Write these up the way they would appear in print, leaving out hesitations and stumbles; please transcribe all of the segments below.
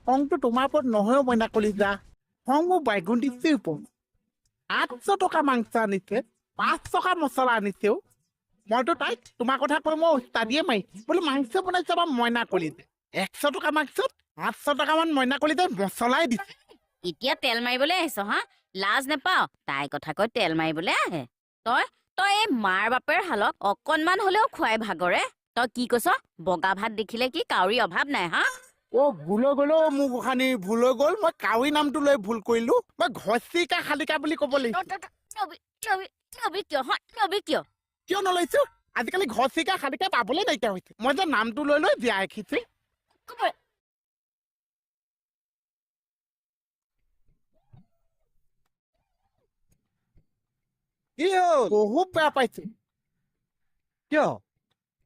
খংটো তোমাৰ ওপৰত নহয়ও মইনা কলিজা খং মোৰ বাইগুণ্ডিৰ ওপৰত 800 টকা মাংস আনিছে 5 টকা মছলা আনিছেও মইতো তাইক তোমাৰ কথা কৈ মই উস্তাদিয়ে মাৰিছো বোলো মাংস বনাইছে আমাৰ মইনা কলিজা 100 টকা মাংসত 800 টকামান মইনা কলিজাই মছলাই দিছে এতিয়া তেল মাৰিবলৈ আহিছ হা লাজ নেপাও তাই কথা কৈ তেল মাৰিবলৈ আহে তই তই এই মাৰ বাপেৰ হালক অকণমান হলেও খুৱাই ভাগৰে তই কি কৈছ বগা ভাত দেখিলে কি কাউৰী অভাৱ নাই হা ভুল হৈ গ'ল মোৰ গোসানী ভুল হৈ গ'ল মই কাউৰী নামটো লৈ ভুল কৰিলো মই ঘচিকা শালিকা বুলি ক'ব লাগিব কিয় কিয় নলৈছো আজিকালি ঘচিকা শালিকা পাবলৈ নাইকিয়া হৈছে মই যে নামটো লৈ লৈ জীয়াই ৰাখিছো বহুত বেয়া পাইছো কিয়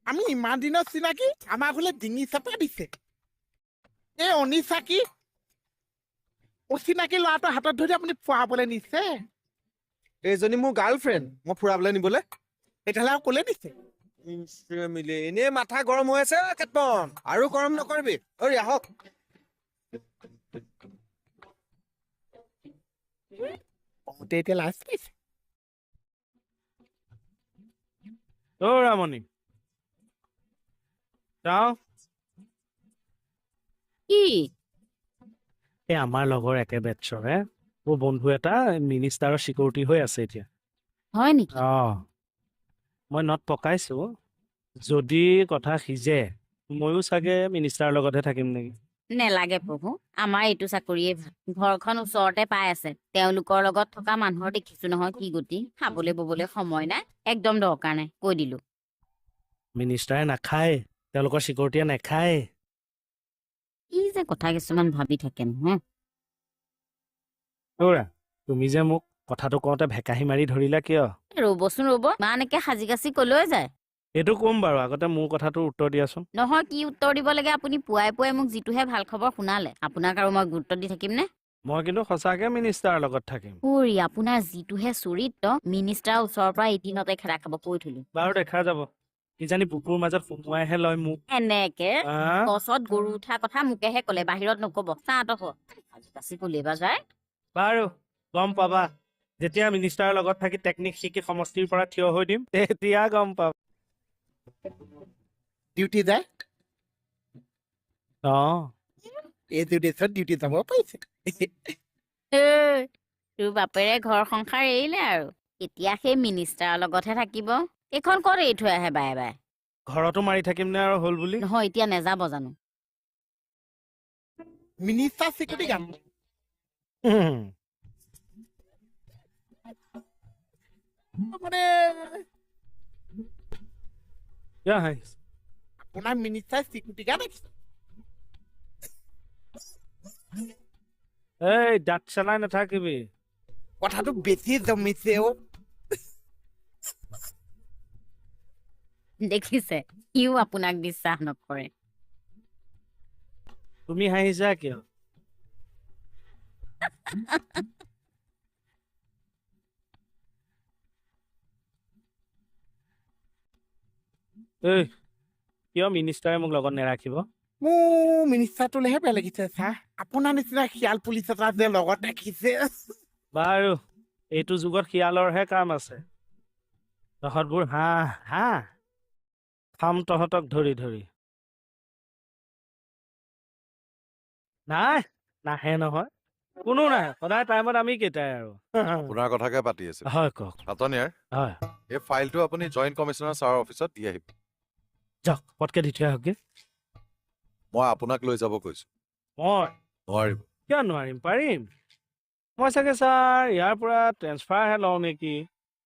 আমি ইমান দিনৰ চিনাকি আমাৰ ঘৰলে ডিঙি চাপা দিছে এই অনিচাকি অচিনাকি ল'ৰাটোৰ হাতত ধৰি আপুনি ফুৰাবলৈ নিছে এইজনী মোৰ গাৰ্লফ্ৰেণ্ড মই ফুৰাবলৈ নিবলৈ তেতিয়াহ'লে আৰু ক'লে নিছে মিলি এনেই মাথা গৰম হৈ আছে কেতন আৰু গৰম নকৰিবি ঐ আহক কওঁতে এতিয়া লাজ পাইছে ৰামণি যাওঁ কি এই আমাৰ লগৰ একে বেটছৰে মোৰ বন্ধু এটা মিনিষ্টাৰৰ চিকিউৰিটি হৈ আছে এতিয়া হয় নেকি মই নট পকাইছো যদি কথা সিজে ময়ো চাগে মিনিষ্টাৰৰ লগতহে থাকিম নেকি নেলাগে প্ৰভু আমাৰ এইটো চাকৰিয়ে ভাল ঘৰখন ওচৰতে পাই আছে তেওঁলোকৰ লগত থকা মানুহৰ দেখিছো নহয় কি গতি খাবলৈ ববলৈ সময় নাই একদম দৰকাৰ নাই কৈ দিলো মিনিষ্টাৰে নাখায় তেওঁলোকৰ চিকিউৰিটিয়ে নাখায় কি যে কথা কিছুমান ভাবি থাকে নহয় তুমি যে মোক কথাটো কওঁতে ভেকাহি মাৰি ধৰিলা কিয় ৰ'বচোন ৰ'ব ইমানকে সাজি কাচি কলৈ যায় এইটো ক'ম বাৰু আগতে মোৰ কথাটোৰ উত্তৰ দিয়াচোন নহয় কি উত্তৰ দিব লাগে আপুনি পুৱাই পুৱাই মোক যিটোহে ভাল খবৰ শুনালে আপোনাক আৰু মই গুৰুত্ব দি থাকিম নে মই কিন্তু সঁচাকে মিনিষ্টাৰৰ লগত থাকিম উৰি আপোনাৰ যিটোহে চৰিত্ৰ মিনিষ্টাৰৰ ওচৰৰ পৰা এদিনতে খেদা খাব কৈ থলো বাৰু দেখা যাব কিজানি বুকুৰ মাজত সোমোৱাইহে লয় মোক এনেকে গছত গৰু উঠা কথা মোকেহে কলে বাহিৰত নকব চাহত সাজি কাচি কলেবা যায় বাৰু গম পাবা যেতিয়া মিনিষ্টাৰৰ লগত থাকি টেকনিক শিকি সমষ্টিৰ পৰা থিয় হৈ দিম তেতিয়া গম পাবা ডিউটি যায় এইটো দেশত ডিউটি যাব পাৰিছে তোৰ বাপেৰে ঘৰ সংসাৰ এৰিলে আৰু এতিয়া সেই মিনিষ্টাৰৰ লগতহে থাকিব এইখন ক'ত এৰি থৈ আহে বাই বাই ঘৰতো মাৰি থাকিম নে আৰু হ'ল বুলি নহয় এতিয়া নেযাব জানো মিনিষ্টাৰ চিকিউৰিটি গান মানে আপোনাৰ মিনিষ্টাৰ চিকিউৰিটি গান এই দাঁত চেলাই নাথাকিবি কথাটো বেছি জমিছে দেখিছে সিও আপোনাক বিশ্বাস নকৰে তুমি হাঁহিছা কিয় কিয় মিনিষ্টাৰে মোক লগত নেৰাখিব মোৰ মিনিষ্টাৰটোলেহে বেয়া লাগিছে ছাৰ আপোনাৰ নিচিনা শিয়াল পুলিচ এটা যে লগত ৰাখিছে বাৰু এইটো যুগত শিয়ালৰহে কাম আছে তহঁতবোৰ হাঁহ খাম তহঁতক ধৰি ধৰি নাই নাহে নহয় কোনো নাই সদায় টাইমত আমি কেইটাই আৰু আপোনাৰ কথাকে পাতি আছে হয় কওক আতনিয়াৰ হয় এই ফাইলটো আপুনি জইণ্ট কমিছনাৰ ছাৰৰ অফিচত দি আহিব যাওক পটকে দি থৈ আহক মই আপোনাক লৈ যাব কৈছো মই নোৱাৰিব কিয় নোৱাৰিম পাৰিম মই চাগে ছাৰ ইয়াৰ পৰা ট্ৰেন্সফাৰহে লওঁ নেকি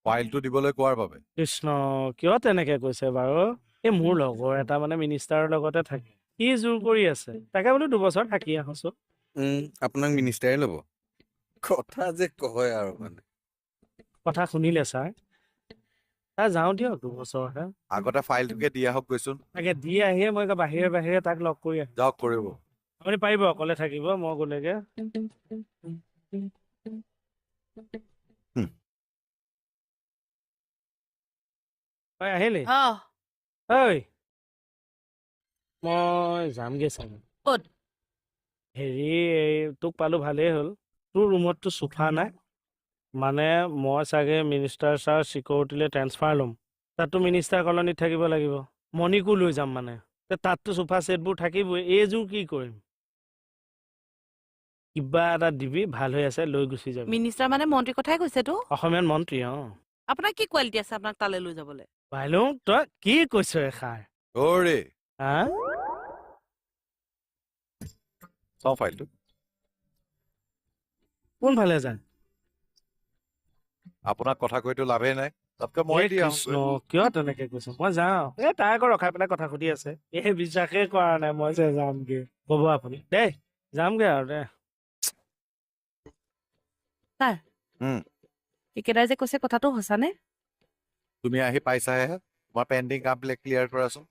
ফাইলটো দিবলৈ কোৱাৰ বাবে কৃষ্ণ কিয় তেনেকে কৈছে বাৰু এই মোৰ লগৰ এটা মানে মিনিষ্টাৰৰ লগতে থাকে কি জোৰ কৰি আছে তাকে বোলো 2 বছৰ থাকি আহোচোন আপোনাক মিনিষ্টাৰে ল'ব কথা যে কয় আৰু মানে কথা শুনিলে ছাৰ যাওঁ দিয়ক 2 বছৰহে আগতে ফাইলটোকে দি আহক কৈছোন তাকে দি আহিয়ে মই বাহিৰে বাহিৰে তাক লগ কৰি আহিম যাওক কৰিব আপুনি পাৰিব অকলে থাকিব মই গ'লেগে আহিলি ঐ মই যামগে চাগে ক'ত হেৰি তোক পালো ভালেই হ'ল তোৰ ৰুমততো চোফা নাই মানে মই চাগে মিনিষ্টাৰ ছাৰ চিকিউৰিটিলৈ ট্ৰেন্সফাৰ ল'ম তাততো মিনিষ্টাৰ কলনীত থাকিব লাগিব মণিকো লৈ যাম মানে তাততো চোফা ছেটবোৰ থাকিবই এইযোৰ কি কৰিম কিবা এটা দিবি ভাল হৈ আছে লৈ গুচি যাবি মিনিষ্টাৰ মানে মন্ত্ৰীৰ কথাই কৈছেতো অসমীয়াত মন্ত্ৰী আপোনাৰ কি কোৱালিটি আছে আপোনাক তালৈ লৈ যাবলৈ বাইলৌ তই কি কৈছ এষাৰ অৰে হা চাওঁ ফাইলটো কোনফালে যায় আপোনাক কথা কৈতো লাভেই নাই তাতকৈ মই এই দি কৃষ্ণ আহোঁ কিয় তেনেকে কৈছ মই যাওঁ তাই আকৌ ৰখাই পেলাই কথা সুধি আছে এই বিশ্বাসেই কৰা নাই মই যে যামগে ক'ব আপুনি দেই যামগে আৰু দে একেটাই যে কৈছে কথাটো সঁচানে তুমি আহি পাইছাহে তোমাৰ পেণ্ডিং কামবিলাক ক্লিয়াৰ কৰাচোন